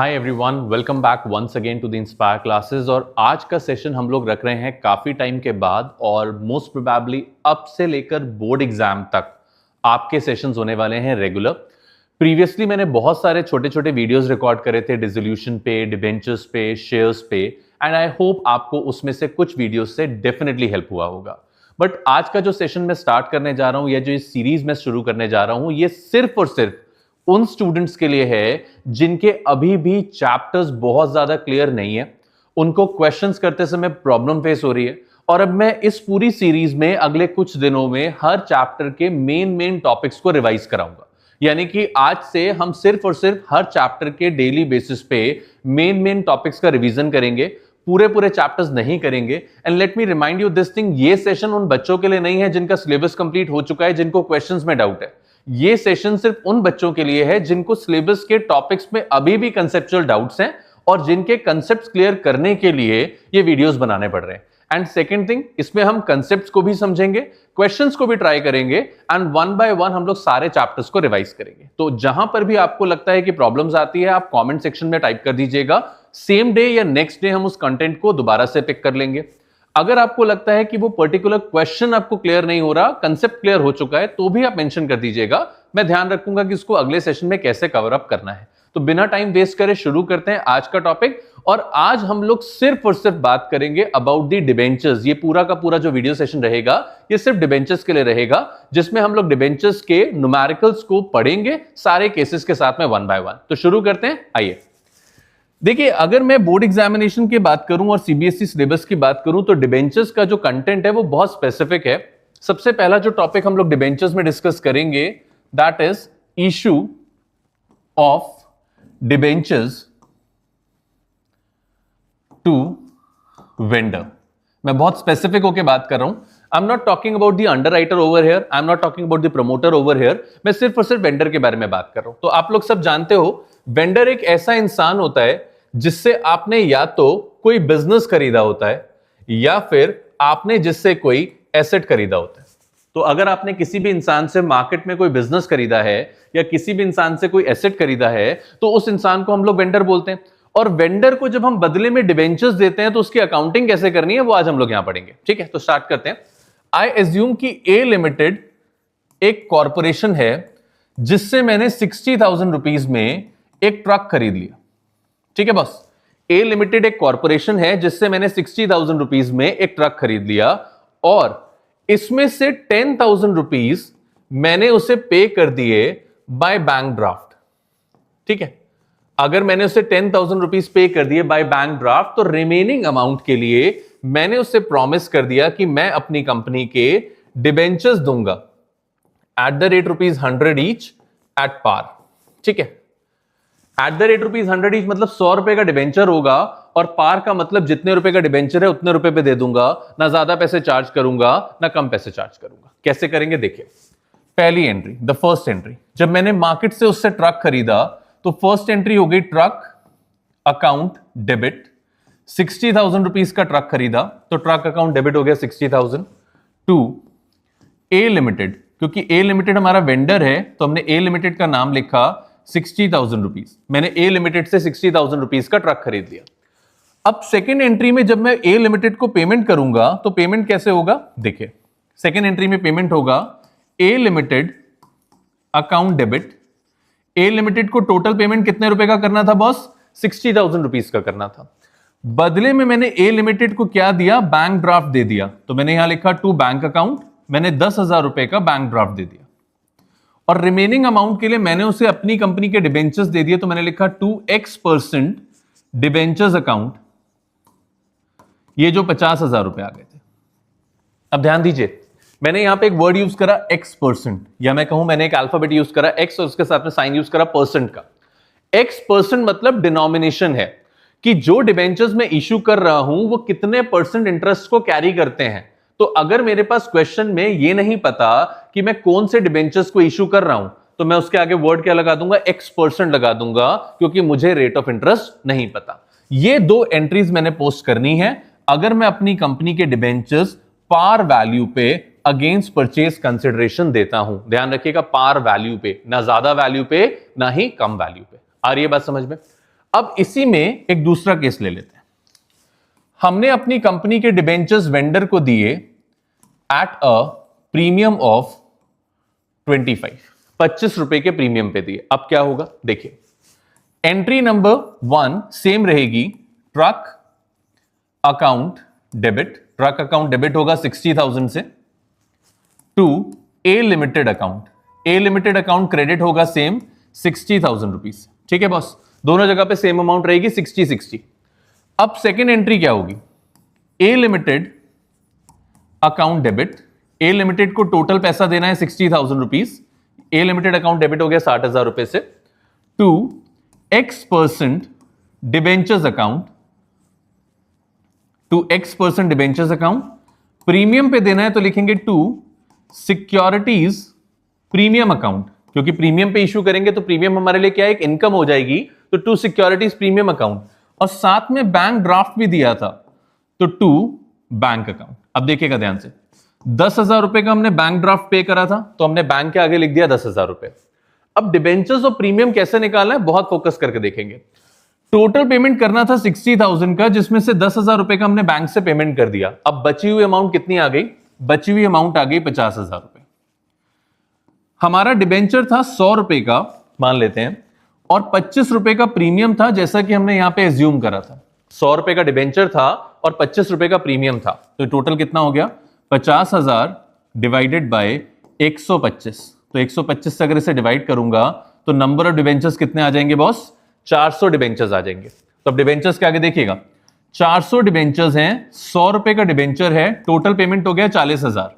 Hi everyone, welcome back once again to the Inspire classes. और आज का session हम लोग रख रहे हैं काफी टाइम के बाद और मोस्ट प्रोबेबली अब से लेकर बोर्ड एग्जाम तक आपके सेशंस होने वाले हैं रेगुलर। प्रीवियसली मैंने बहुत सारे छोटे छोटे वीडियोस रिकॉर्ड करे थे डिसोल्यूशन पे, डिबेंचर्स पे, शेयर्स पे, एंड आई होप आपको उसमें से कुछ वीडियोस से डेफिनेटली हेल्प हुआ होगा। बट आज का जो सेशन मैं स्टार्ट करने जा रहा हूं या जो इस सीरीज में शुरू करने जा रहा हूं, ये सिर्फ और सिर्फ उन स्टूडेंट्स के लिए है जिनके अभी भी चैप्टर्स बहुत ज्यादा क्लियर नहीं है, उनको क्वेश्चंस करते समय प्रॉब्लम फेस हो रही है। और अब मैं इस पूरी सीरीज में अगले कुछ दिनों में हर चैप्टर के मेन टॉपिक्स को रिवाइज कराऊंगा। यानी कि आज से हम सिर्फ और सिर्फ हर चैप्टर के डेली बेसिस पे मेन टॉपिक्स का रिवीजन करेंगे, पूरे चैप्टर्स नहीं करेंगे। And let me remind you this thing, ये सेशन उन बच्चों के लिए नहीं है जिनका सिलेबस कंप्लीट हो चुका है, जिनको क्वेश्चंस में डाउट है। ये सेशन सिर्फ उन बच्चों के लिए है जिनको सिलेबस के टॉपिक्स में अभी भी कंसेप्चुअल डाउट्स हैं और जिनके कंसेप्ट्स क्लियर करने के लिए ये वीडियोस बनाने पड़ रहे हैं। एंड सेकंड थिंग, इसमें हम कंसेप्ट्स को भी समझेंगे, क्वेश्चंस को भी ट्राई करेंगे एंड वन बाय वन हम लोग सारे चैप्टर्स को रिवाइज करेंगे। तो जहां पर भी आपको लगता है कि प्रॉब्लम्स आती है, आप कमेंट सेक्शन में टाइप कर दीजिएगा। सेम डे या नेक्स्ट डे हम उस कंटेंट को दोबारा से पिक कर लेंगे। अगर आपको लगता है कि वो पर्टिकुलर क्वेश्चन आपको क्लियर नहीं हो रहा, कंसेप्ट क्लियर हो चुका है, तो भी आप मेंशन कर दीजिएगा। मैं ध्यान रखूंगा कि उसको अगले सेशन में कैसे कवर अप करना है। तो बिना टाइम वेस्ट करे शुरू करते हैं आज का टॉपिक। और आज हम लोग सिर्फ और सिर्फ बात करेंगे अबाउट द डिबेंचर्स। ये पूरा का पूरा जो वीडियो सेशन रहेगा ये सिर्फ डिबेंचर्स के लिए रहेगा, जिसमें हम लोग डिबेंचर्स के न्यूमेरिकल्स को पढ़ेंगे सारे केसेस के साथ में वन बाय वन। तो शुरू करते हैं, आइए। देखिए, अगर मैं बोर्ड एग्जामिनेशन की बात करूं और सीबीएसई सिलेबस की बात करूं तो डिबेंचर्स का जो कंटेंट है वो बहुत स्पेसिफिक है। सबसे पहला जो टॉपिक हम लोग डिबेंचर्स में डिस्कस करेंगे that is issue of debentures to vendor. मैं बहुत स्पेसिफिक होकर बात कर रहा हूं। I am not talking about the underwriter over here, I am not talking about the promoter over here. मैं सिर्फ और सिर्फ वेंडर के बारे में बात कर रहा हूं। तो आप लोग सब जानते हो, वेंडर एक ऐसा इंसान होता है जिससे आपने या तो कोई बिजनेस खरीदा होता है या फिर आपने जिससे कोई एसेट खरीदा होता है। तो अगर आपने किसी भी इंसान से मार्केट में कोई बिजनेस खरीदा है या किसी भी इंसान से कोई एसेट खरीदा है तो उस इंसान को हम लोग वेंडर बोलते हैं। और वेंडर को जब हम बदले में डिबेंचर्स देते हैं तो उसकी अकाउंटिंग कैसे करनी है वो आज हम लोग यहां पढ़ेंगे। ठीक है, तो स्टार्ट करते हैं। आई एज्यूम कि ए लिमिटेड एक कॉर्पोरेशन है जिससे मैंने 60,000 रुपीज में एक ट्रक खरीद लिया। ठीक है बस, ए लिमिटेड एक कॉर्पोरेशन है जिससे मैंने 60,000 रुपीज में एक ट्रक खरीद लिया और इसमें से 10,000 रुपीज मैंने उसे पे कर दिए बाय बैंक ड्राफ्ट। ठीक है, अगर मैंने उसे 10,000 रुपीज पे कर दिए बाय बैंक ड्राफ्ट तो रिमेनिंग अमाउंट के लिए मैंने उसे प्रॉमिस कर दिया कि मैं अपनी कंपनी के डिबेंचर्स दूंगा at the rate ₹100 each at par. ठीक है, एट द रेट ₹100 ईच मतलब 100 रुपए का डिबेंचर होगा और पार का मतलब जितने रुपए का डिबेंचर है उतने रुपए पे दे दूंगा, ना ज्यादा पैसे चार्ज करूंगा ना कम पैसे चार्ज करूंगा। कैसे करेंगे देखिए। पहली एंट्री, द फर्स्ट एंट्री, जब मैंने मार्केट से उससे ट्रक खरीदा तो फर्स्ट एंट्री हो गई ट्रक अकाउंट डेबिट। 60,000 रुपीज का ट्रक खरीदा तो ट्रक अकाउंट डेबिट हो गया 60,000 टू ए लिमिटेड। क्योंकि ए लिमिटेड हमारा वेंडर है तो हमने ए लिमिटेड का नाम लिखा 60,000 रुपीज। मैंने ए लिमिटेड से 60,000 रुपीज का ट्रक खरीद लिया। अब सेकेंड एंट्री में जब मैं ए लिमिटेड को पेमेंट करूंगा तो पेमेंट कैसे होगा देखिए। सेकेंड एंट्री में पेमेंट होगा ए limited account debit. A limited को टोटल पेमेंट कितने रुपए का करना था बॉस? 60,000 रुपीज का करना था। बदले में मैंने ए लिमिटेड को क्या दिया? बैंक ड्राफ्ट दे दिया। तो मैंने यहां लिखा टू बैंक अकाउंट, मैंने 10,000 रुपए का बैंक ड्राफ्ट दे दिया और रिमेनिंग अमाउंट के लिए मैंने उसे अपनी कंपनी के डिबेंचर्स दे दिए। तो मैंने लिखा 2x% डिबेंचर्स अकाउंट, ये जो 50,000 रुपए आ गए थे। अब ध्यान दीजिए, मैंने यहां पे एक वर्ड यूज करा x%, या मैं कहूं मैंने एक अल्फाबेट यूज करा x और उसके साथ में साइन यूज करा परसेंट का। x% मतलब डिनोमिनेशन है कि जो डिबेंचर्स में इश्यू कर रहा हूं वो कितने परसेंट इंटरेस्ट को कैरी करते हैं। तो अगर मेरे पास क्वेश्चन में ये नहीं पता कि मैं कौन से डिबेंचर्स को इश्यू कर रहा हूं तो मैं उसके आगे वर्ड क्या लगा दूंगा? x% लगा दूंगा, क्योंकि मुझे रेट ऑफ इंटरेस्ट नहीं पता। ये दो एंट्रीज मैंने पोस्ट करनी है अगर मैं अपनी कंपनी के डिबेंचर्स पार वैल्यू पे अगेंस्ट परचेज कंसिडरेशन देता हूं। ध्यान रखिएगा, पार वैल्यू पे, ना ज्यादा वैल्यू पे ना ही कम वैल्यू पे। आ रही है बात समझ में? अब इसी में एक दूसरा केस ले लेते हैं। हमने अपनी कंपनी के डिबेंचर्स वेंडर को दिए एट अ प्रीमियम ऑफ 25 रुपए के प्रीमियम पे दिए। अब क्या होगा देखिए, एंट्री नंबर 1 सेम रहेगी, truck account debit, truck account debit होगा 60,000 से, to A limited account, A limited account credit होगा सेम 60,000 रुपीज। ठीक है बॉस, दोनों जगह पे सेम अमाउंट रहेगी 60-60। अब सेकेंड एंट्री क्या होगी, A limited account debit, A limited को टोटल पैसा देना है 60,000 rupees, A limited account debit हो गया 60,000 रुपए से, to X% debentures account, to X% debentures account, premium पे देना है तो लिखेंगे टू सिक्योरिटीज प्रीमियम अकाउंट, क्योंकि प्रीमियम पे इशू करेंगे तो प्रीमियम हमारे लिए क्या है, एक इनकम हो जाएगी, तो टू सिक्योरिटीज प्रीमियम अकाउंट, और साथ में बैंक ड्राफ्ट भी दिया था तो टू बैंक अकाउंट। अब देखिएगा ध्यान से, 10,000 रुपए का हमने बैंक ड्राफ्ट पे करा था तो हमने बैंक के आगे लिख दिया 10,000 रुपए। अब डिबेंचर्स और प्रीमियम कैसे निकालना है बहुत फोकस करके देखेंगे। टोटल पेमेंट करना था 60,000 का, जिसमें से 10,000 रुपए का हमने बैंक से पेमेंट कर दिया। अब बची हुई अमाउंट कितनी आ गई, बची हुई अमाउंट आ गई 50,000 रुपए। हमारा डिबेंचर था 100 रुपए का मान लेते हैं, और 25 रुपए का प्रीमियम था, जैसा कि हमने यहां पे एज्यूम करा था। 100 रुपए का डिबेंचर था और 25 रुपए का प्रीमियम था, तो टोटल कितना हो गया, 50,000 डिवाइडेड बाय 125। तो 125 से अगर इसे डिवाइड करूंगा तो नंबर ऑफ डिबेंचर्स कितने आ जाएंगे बॉस, 400 डिबेंचर्स आ जाएंगे। तो अब डिबेंचर्स के आगे देखिएगा, 400 डिबेंचर्स हैं, 100 रुपए का डिबेंचर है, टोटल पेमेंट हो गया 40,000।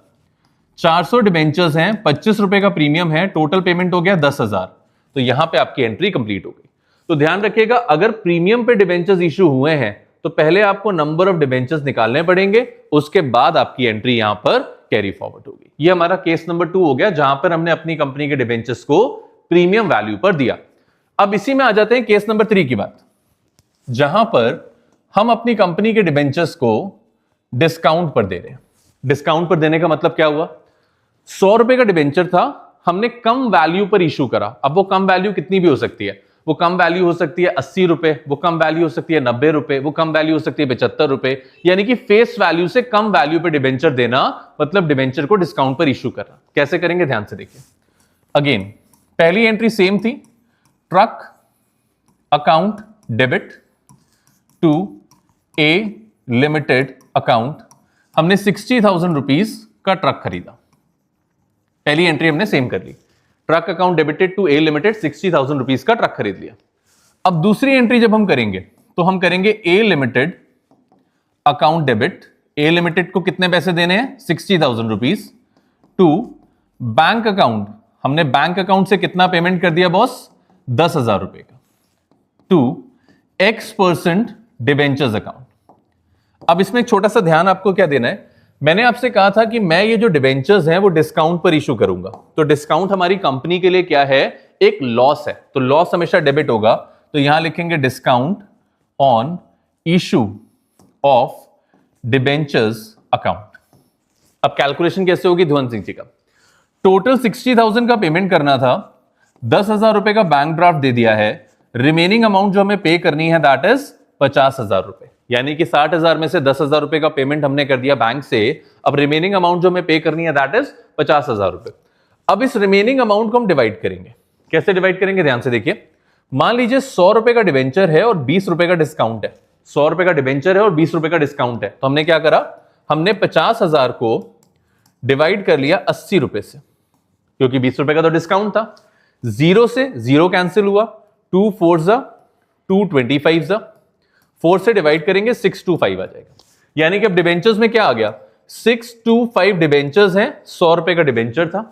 400 डिबेंचर्स हैं, 25 रुपए का प्रीमियम है, टोटल पेमेंट हो गया 10,000। तो यहां पे आपकी एंट्री कंप्लीट हो गई। तो ध्यान रखिएगा, अगर प्रीमियम पे डिबेंचर्स इशू हुए हैं तो पहले आपको नंबर ऑफ डिबेंचर्स निकालने पड़ेंगे, उसके बाद आपकी एंट्री यहां पर कैरी फॉरवर्ड होगी। ये हमारा केस नंबर 2 हो गया, जहां पर हमने अपनी कंपनी के डिबेंचर्स को प्रीमियम वैल्यू पर दिया। अब इसी में आ जाते हैं केस नंबर 3 की बात, जहां पर हम अपनी कंपनी के डिबेंचर्स को डिस्काउंट पर दे रहे हैं। डिस्काउंट पर देने का मतलब क्या हुआ, 100 रुपए का डिबेंचर था, हमने कम वैल्यू पर इशू करा। अब वो कम वैल्यू कितनी भी हो सकती है, वो कम वैल्यू हो सकती है 80 रुपए, वो कम वैल्यू हो सकती है 90 रुपए, वो कम वैल्यू हो सकती है 75 रुपए, यानी कि फेस वैल्यू से कम वैल्यू पे डिबेंचर देना, मतलब डिबेंचर को डिस्काउंट पर इशू करना। कैसे करेंगे ध्यान से देखिए। अगेन पहली एंट्री सेम थी, truck account debit to A limited account, हमने 60,000 रुपीज का ट्रक खरीदा। पहली एंट्री हमने सेम कर ली, truck account debited to A limited, 60,000 rupees का ट्रक खरीद लिया। अब दूसरी एंट्री जब हम करेंगे तो हम करेंगे ए limited account debit, A limited को कितने पैसे देने हैं 60,000 रुपीज, टू बैंक अकाउंट, हमने बैंक अकाउंट से कितना पेमेंट कर दिया बॉस 10,000 रुपए का, टू X% डिबेंचर्स अकाउंट। अब इसमें एक छोटा सा ध्यान आपको क्या देना है, मैंने आपसे कहा था कि मैं ये जो डिबेंचर्स हैं वो डिस्काउंट पर इशू करूंगा, तो डिस्काउंट हमारी कंपनी के लिए क्या है, एक लॉस है, तो लॉस हमेशा डेबिट होगा। तो यहां लिखेंगे discount on issue of debentures account. अब कैलकुलेशन कैसे होगी ध्रुवन सिंह जी का, टोटल 60,000 का पेमेंट करना था, 10,000 रुपए का बैंक ड्राफ्ट दे दिया है, रिमेनिंग अमाउंट जो हमें पे करनी है दैट इज 50,000 रुपए, यानी कि 60,000 में से 10,000 रुपए का पेमेंट हमने कर दिया बैंक से। अब रिमेनिंग अमाउंट जो हमें पे करनी है दैट इज 50,000 रुपए। अब इस रिमेनिंग अमाउंट को हम डिवाइड करेंगे, कैसे डिवाइड करेंगे ध्यान से देखिए। मान लीजिए 100 रुपए का डिवेंचर है और 20 रुपए का डिस्काउंट है, 100 रुपए का डिवेंचर है और 20 रुपए का डिस्काउंट है, तो हमने क्या करा, हमने 50,000 को डिवाइड कर लिया 80 रुपए से, क्योंकि 20 रुपए का तो डिस्काउंट था। 0 से 0 कैंसिल हुआ, 2 4 जा 2 25 जा, 4 से डिवाइड करेंगे 625 आ जाएगा, यानी कि अब डिबेंचर्स में क्या आ गया 625 डिबेंचर्स हैं, 100 रुपए का डिबेंचर था,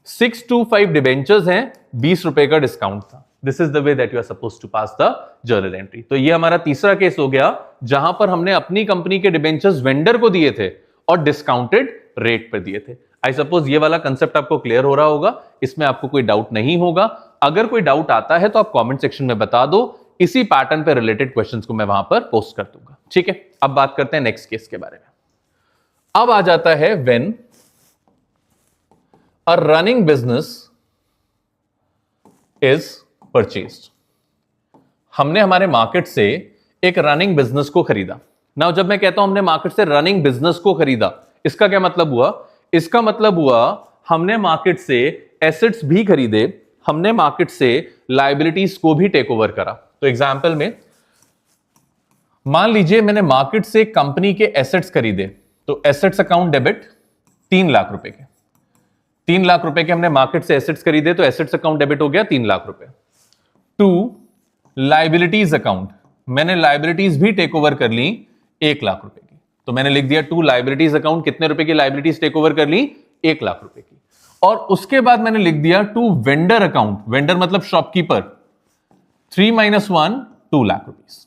625 डिबेंचर्स हैं, 20 रुपए का डिस्काउंट था। This is the way that you are supposed to pass the journal entry. तो ये हमारा तीसरा केस हो गया जहां पर हमने अपनी कंपनी के डिबेंचर्स वेंडर को दिए थे और डिस्काउंटेड रेट पर दिए थे। आई सपोज ये वाला कंसेप्ट आपको क्लियर हो रहा होगा, इसमें आपको कोई डाउट नहीं होगा। अगर कोई डाउट आता है तो आप कमेंट सेक्शन में बता दो, इसी पैटर्न पे रिलेटेड क्वेश्चंस को मैं वहां पर पोस्ट कर दूंगा, ठीक है। अब बात करते हैं नेक्स्ट केस के बारे में। अब आ जाता है when a running business is purchased. हमने हमारे मार्केट से एक रनिंग बिजनेस को खरीदा। नाउ जब मैं कहता हूं हमने मार्केट से रनिंग बिजनेस को खरीदा, इसका क्या मतलब हुआ? इसका मतलब हुआ हमने मार्केट से एसेट्स भी खरीदे, हमने मार्केट से लायबिलिटीज को भी टेक ओवर करा। तो एग्जांपल में मान लीजिए मैंने मार्केट से कंपनी के एसेट्स खरीदे, तो एसेट्स अकाउंट डेबिट 3 लाख रुपए के, 3 लाख रुपए के हमने मार्केट से एसेट्स खरीदे, तो एसेट्स अकाउंट डेबिट हो गया 3 लाख रुपए। टू लायबिलिटीज अकाउंट, मैंने लायबिलिटीज भी टेक ओवर कर ली 1 लाख रुपए की, तो मैंने लिख दिया टू लायबिलिटीज अकाउंट, कितने रुपए की लायबिलिटीज टेक ओवर कर ली? 1 लाख रुपए की। और उसके बाद मैंने लिख दिया टू वेंडर अकाउंट, वेंडर मतलब शॉपकीपर, 3 - 1 2 लाख रुपीस।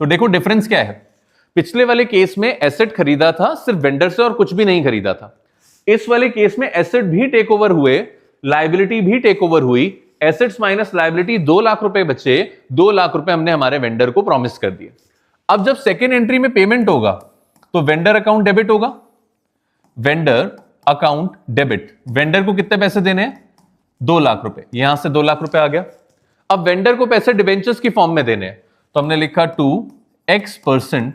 तो देखो डिफरेंस क्या है, पिछले वाले केस में एसेट खरीदा था सिर्फ वेंडर से और कुछ भी नहीं खरीदा था, इस वाले केस में एसेट भी टेक ओवर हुए, लायबिलिटी भी टेक ओवर हुई, एसेट्स माइनस लायबिलिटी 2 लाख रुपए बचे, 2 लाख रुपए हमने हमारे वेंडर को प्रॉमिस कर दिए। अब जब सेकेंड एंट्री में पेमेंट होगा तो वेंडर अकाउंट डेबिट होगा, वेंडर अकाउंट डेबिट, वेंडर को कितने पैसे देने हैं? 2 लाख रुपए, यहां से 2 लाख रुपए आ गया। अब वेंडर को पैसे डिबेंचर्स की फॉर्म में देने हैं, तो हमने लिखा to X%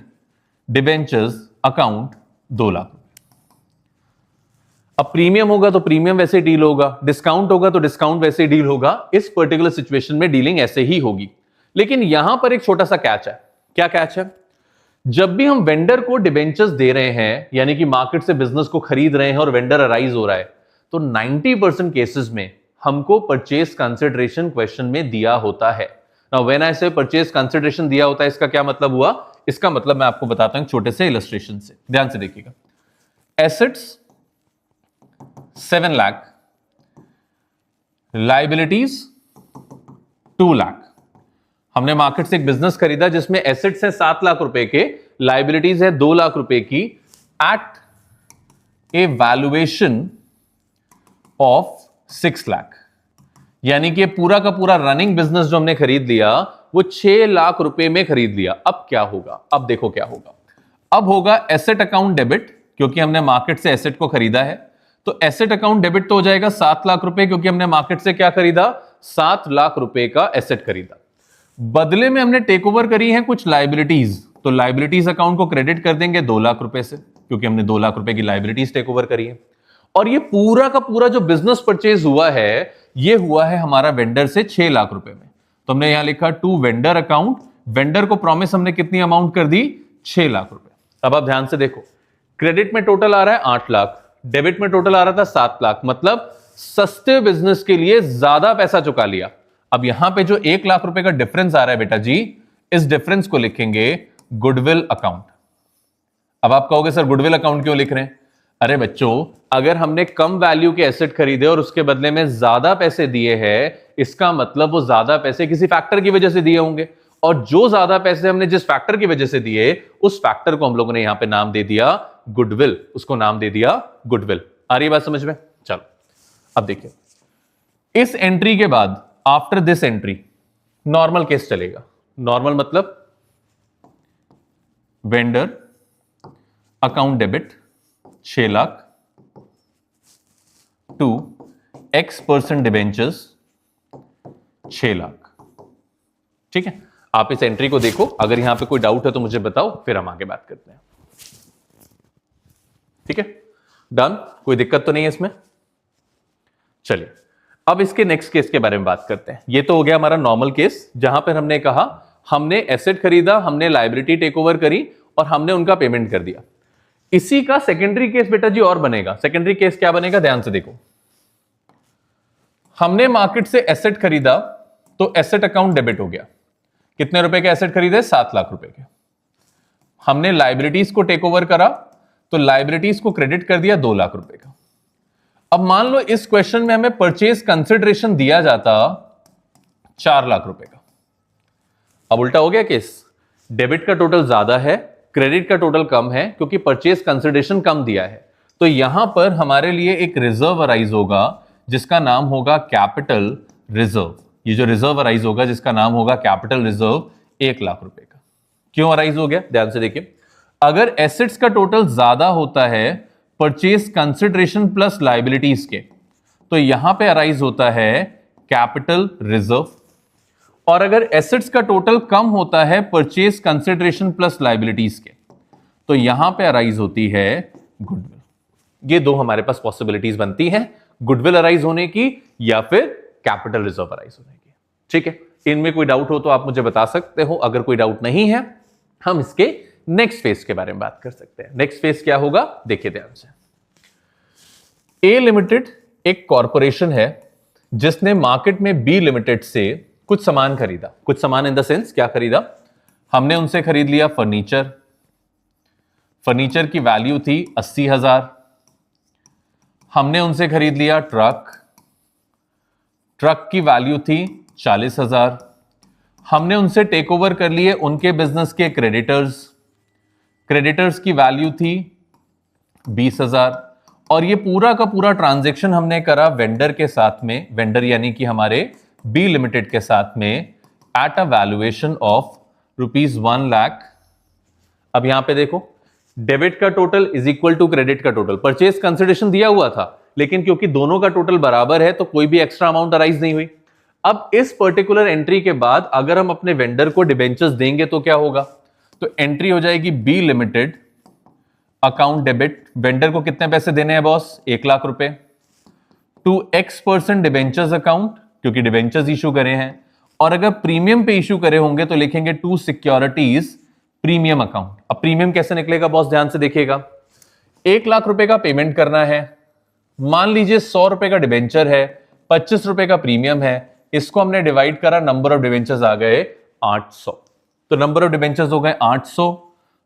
debentures account 2 lakh रुपए। अब प्रीमियम होगा तो प्रीमियम वैसे डील होगा, डिस्काउंट होगा तो डिस्काउंट वैसे डील होगा, इस पर्टिकुलर सिचुएशन में डीलिंग ऐसे ही होगी। लेकिन यहां पर एक छोटा सा कैच है। क्या कैच है? जब भी हम वेंडर को डिबेंचर्स दे रहे हैं, यानी कि मार्केट से बिजनेस को खरीद रहे हैं और वेंडर अराइज हो रहा है, तो 90% केसेस में हमको परचेज कंसिडरेशन क्वेश्चन में दिया होता है। नाउ व्हेन आई से परचेज कंसिडरेशन दिया होता है, इसका क्या मतलब हुआ? इसका मतलब मैं आपको बताता हूं छोटे से इलस्ट्रेशन से, ध्यान से देखिएगा। Assets 7 lakh, liabilities 2 lakh. हमने मार्केट से एक बिजनेस खरीदा जिसमें एसेट्स है 7 लाख रुपए के, लायबिलिटीज है 2 लाख रुपए की, at a valuation of 6 lakh. यानी कि पूरा का पूरा रनिंग बिजनेस जो हमने खरीद लिया वो 6 लाख रुपए में खरीद लिया। अब क्या होगा? अब देखो क्या होगा। अब होगा एसेट अकाउंट डेबिट, क्योंकि हमने मार्केट से एसेट को खरीदा है, तो एसेट अकाउंट डेबिट तो हो जाएगा 7 लाख रुपए, क्योंकि हमने मार्केट से क्या खरीदा? 7 लाख रुपए का एसेट खरीदा। बदले में हमने टेक ओवर करी है कुछ लायबिलिटीज, तो लायबिलिटीज अकाउंट को क्रेडिट कर देंगे 2 लाख रुपए से, क्योंकि हमने 2 लाख रुपए की लायबिलिटीज टेक ओवर करी है। और ये पूरा का पूरा जो बिजनेस परचेज हुआ है, ये हुआ है हमारा वेंडर से 6 लाख रुपए में, तो हमने यहां लिखा टू वेंडर अकाउंट, वेंडर को प्रॉमिस हमने कितनी अमाउंट कर दी? 6 लाख रुपए। अब आप ध्यान से देखो, क्रेडिट में टोटल आ रहा है 8 लाख, डेबिट में टोटल आ रहा था 7 लाख, मतलब सस्ते बिजनेस के लिए ज्यादा पैसा चुका लिया। अब यहां पे जो 1 लाख रुपए का डिफरेंस आ रहा है बेटा जी, इस डिफरेंस को लिखेंगे गुडविल अकाउंट। अब आप कहोगे सर गुडविल अकाउंट क्यों लिख रहे हैं? अरे बच्चों, अगर हमने कम वैल्यू के एसेट खरीदे और उसके बदले में ज्यादा पैसे दिए हैं, इसका मतलब वो ज्यादा पैसे किसी फैक्टर की वजह से दिए होंगे, और जो ज्यादा पैसे हमने जिस फैक्टर की वजह से दिए, उस फैक्टर को हम लोगों ने यहां पे नाम दे दिया गुडविल, उसको नाम दे दिया गुडविल। आ रही बात समझ में? चलो अब देखिए, इस एंट्री के बाद after this entry normal case चलेगा। नॉर्मल मतलब vendor account debit 6 lakh to X% debentures 6 lakh. ठीक है, आप इस एंट्री को देखो, अगर यहां पे कोई डाउट है तो मुझे बताओ, फिर हम आगे बात करते हैं। ठीक है, डन, कोई दिक्कत तो नहीं है इसमें? चलिए अब इसके नेक्स्ट केस के बारे में बात करते हैं। ये तो हो गया हमारा नॉर्मल केस, जहां पर हमने कहा हमने एसेट खरीदा, हमने लायबिलिटी टेक ओवर करी और हमने उनका पेमेंट कर दिया। इसी का सेकेंडरी केस बेटा जी और बनेगा। सेकेंडरी केस क्या बनेगा? ध्यान से देखो, हमने मार्केट से एसेट खरीदा तो एसेट अकाउंट डेबिट हो गया। कितने रुपए के एसेट खरीदे? 7 लाख रुपए के। हमने लायबिलिटीज को टेक ओवर करा तो लायबिलिटीज को क्रेडिट कर दिया 2 लाख रुपए का। अब मान लो इस क्वेश्चन में हमें परचेज कंसिडरेशन दिया जाता 4 लाख रुपए का। अब उल्टा हो गया केस, डेबिट का टोटल ज्यादा है, क्रेडिट का टोटल कम है, क्योंकि परचेज कंसिडरेशन कम दिया है। तो यहां पर हमारे लिए एक रिजर्व अराइज होगा जिसका नाम होगा कैपिटल रिजर्व। ये जो रिजर्व अराइज होगा जिसका नाम होगा कैपिटल रिजर्व 1 लाख रुपए का। क्यों अराइज हो गया? ध्यान से देखिए, अगर एसेट्स का टोटल ज्यादा होता है परचेज कंसिडरेशन प्लस लायबिलिटीज के, तो यहां पे अराइज होता है कैपिटल रिजर्व। और अगर एसेट्स का टोटल कम होता है परचेज कंसिडरेशन प्लस लाइबिलिटीज के, तो यहां पे अराइज होती है गुडविल। ये दो हमारे पास पॉसिबिलिटीज बनती हैं, गुडविल अराइज होने की या फिर कैपिटल रिजर्व अराइज होने की। ठीक है, इनमें कोई डाउट हो तो आप मुझे बता सकते हो, अगर कोई डाउट नहीं है हम इसके नेक्स्ट फेज के बारे में बात कर सकते हैं। नेक्स्ट फेज क्या होगा, देखिए ध्यान से। ए लिमिटेड एक कॉरपोरेशन है जिसने मार्केट में बी लिमिटेड से कुछ सामान खरीदा। कुछ सामान इन द सेंस क्या खरीदा, हमने उनसे खरीद लिया फर्नीचर। फर्नीचर की वैल्यू थी 80,000। हमने उनसे खरीद लिया ट्रक। ट्रक की वैल्यू थी 40,000। हमने उनसे टेक ओवर कर लिए उनके बिजनेस के क्रेडिटर्स। क्रेडिटर्स की वैल्यू थी 20,000। और ये पूरा का पूरा ट्रांजैक्शन हमने करा वेंडर के साथ में, वेंडर यानी कि हमारे बी लिमिटेड के साथ में, at a valuation of ₹1 lakh. अब यहां पे देखो, डेबिट का total is equal to credit का टोटल। परचेज कंसिडरेशन दिया हुआ था, लेकिन क्योंकि दोनों का टोटल बराबर है तो कोई भी एक्स्ट्रा अमाउंट अराइज नहीं हुई। अब इस पर्टिकुलर एंट्री के बाद अगर हम अपने वेंडर को डिबेंचर्स देंगे तो क्या होगा, तो एंट्री हो जाएगी B limited account debit. Vendor को कितने पैसे देने हैं बॉस, 1 लाख रुपए, टू X% डिबेंचर्स अकाउंट, क्योंकि डिबेंचर्स इशू करे हैं। और अगर प्रीमियम पे इशू करे होंगे तो लिखेंगे टू सिक्योरिटीज प्रीमियम अकाउंट। अब प्रीमियम कैसे निकलेगा बॉस, ध्यान से देखिएगा। 1 लाख रुपए का पेमेंट करना है, मान लीजिए 100 रुपए का डिबेंचर है, 25 रुपए का प्रीमियम है। इसको हमने डिवाइड करा, नंबर ऑफ डिबेंचर्स आ गए 800। तो नंबर ऑफ डिबेंचर्स हो गए 800,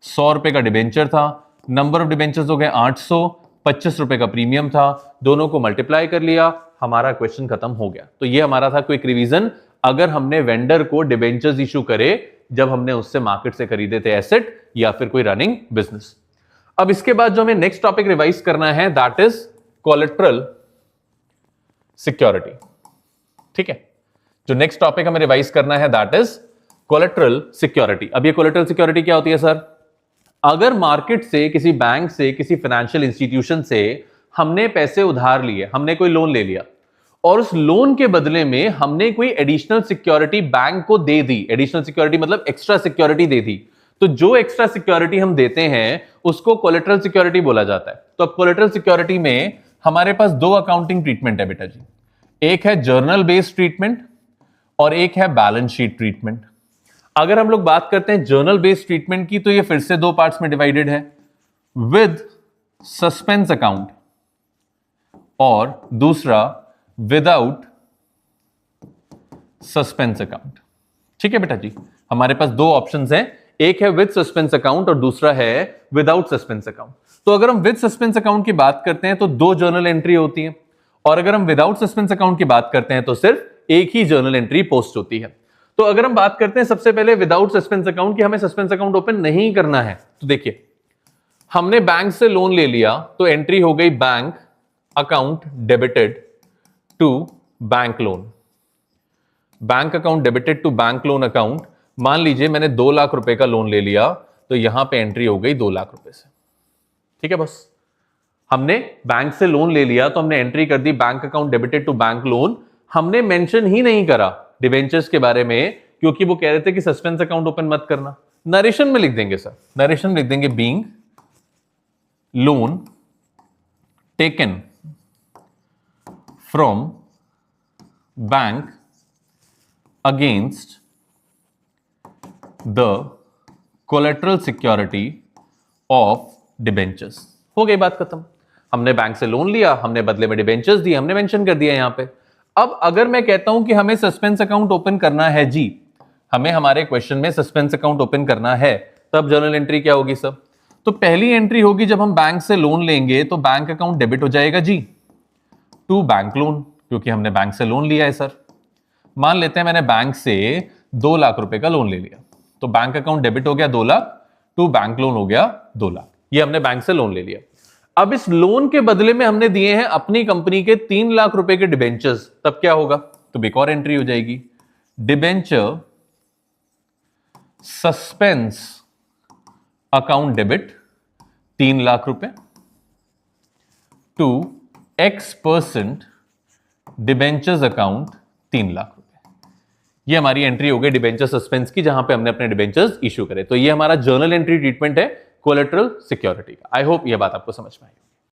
100 रुपए का डिबेंचर था, नंबर ऑफ डिबेंचर्स हो गए 800, 25 रुपए का प्रीमियम था, दोनों को मल्टीप्लाई कर लिया, हमारा क्वेश्चन खत्म हो गया। तो ये हमारा था क्विक रिवीजन, अगर हमने वेंडर को डिबेंचर्स इशू करे जब हमने उससे मार्केट से खरीदे थे एसेट या फिर कोई रनिंग बिजनेस। अब इसके बाद जो हमें नेक्स्ट टॉपिक रिवाइज करना है दैट इज कोलेटरल सिक्योरिटी। ठीक है, जो नेक्स्ट टॉपिक हमें रिवाइज करना है दैट इज कोलेटरल सिक्योरिटी। अब ये कोलेटरल सिक्योरिटी क्या होती है सर, अगर मार्केट से, किसी बैंक से, किसी फाइनेंशियल इंस्टीट्यूशन से हमने पैसे उधार लिए, हमने कोई लोन ले लिया और उस लोन के बदले में हमने कोई एडिशनल सिक्योरिटी बैंक को दे दी। एडिशनल सिक्योरिटी मतलब एक्स्ट्रा सिक्योरिटी दे दी। तो जो एक्स्ट्रा सिक्योरिटी हम देते हैं उसको कोलेटरल सिक्योरिटी बोला जाता है। तो अब कोलेटरल सिक्योरिटी में हमारे पास दो अकाउंटिंग ट्रीटमेंट है बेटा जी, एक है जर्नल बेस्ड ट्रीटमेंट और एक है बैलेंस शीट ट्रीटमेंट। अगर हम लोग बात करते हैं जर्नल बेस्ड ट्रीटमेंट की, तो ये फिर से दो पार्ट्स में डिवाइडेड है, विद सस्पेंस अकाउंट और दूसरा विदाउट सस्पेंस अकाउंट। ठीक है बेटा जी, हमारे पास दो ऑप्शंस हैं, एक है विद सस्पेंस अकाउंट और दूसरा है विदाउट सस्पेंस अकाउंट। तो अगर हम विद सस्पेंस अकाउंट की बात करते हैं तो दो जर्नल एंट्री होती है, और अगर हम विदाउट सस्पेंस अकाउंट की बात करते हैं तो सिर्फ एक ही जर्नल एंट्री पोस्ट होती है। तो अगर हम बात करते हैं सबसे पहले विदाउट सस्पेंस अकाउंट की, हमें सस्पेंस अकाउंट ओपन नहीं करना है, तो देखिए हमने बैंक से लोन ले लिया तो एंट्री हो गई bank account debited to bank loan. Bank account debited to bank loan account. मान लीजिए मैंने 2 लाख रुपए का लोन ले लिया तो यहां पे एंट्री हो गई 2 लाख रुपए से। ठीक है बस, हमने बैंक से लोन ले लिया तो हमने एंट्री कर दी bank account debited to bank loan. हमने मेंशन ही नहीं करा डिबेंचर्स के बारे में, क्योंकि वो कह रहे थे कि सस्पेंस अकाउंट ओपन मत करना। नरेशन में लिख देंगे सर, नरेशन लिख देंगे being loan taken from bank against the collateral security of debentures. हो गई बात खत्म। हमने बैंक से लोन लिया, हमने बदले में डिबेंचर्स दिए, हमने मेंशन कर दिया यहां पे। अब अगर मैं कहता हूं कि हमें सस्पेंस अकाउंट ओपन करना है जी, हमें हमारे क्वेश्चन में सस्पेंस अकाउंट ओपन करना है, तब जर्नल एंट्री क्या होगी सब, तो पहली एंट्री होगी जब हम बैंक से लोन लेंगे तो बैंक अकाउंट डेबिट हो जाएगा जी टू बैंक लोन, क्योंकि हमने बैंक से लोन लिया है सर। मान लेते हैं मैंने बैंक से 2 लाख रुपए का लोन ले लिया, तो बैंक अकाउंट डेबिट हो गया 2 लाख टू बैंक लोन हो गया 2 लाख। ये हमने बैंक से लोन ले लिया। अब इस लोन के बदले में हमने दिए हैं अपनी कंपनी के 3 लाख रुपए के डिबेंचर्स, तब क्या होगा, तो एक और एंट्री हो जाएगी debenture suspense account debit 3 lakh रुपए to X% debentures account 3 lakh रुपए। ये हमारी एंट्री हो गई डिबेंचर सस्पेंस की, जहां पे हमने अपने डिबेंचर्स इशू करे। तो ये हमारा जर्नल एंट्री ट्रीटमेंट है कोलेटरल सिक्योरिटी का। आई होप ये बात आपको समझ में आई।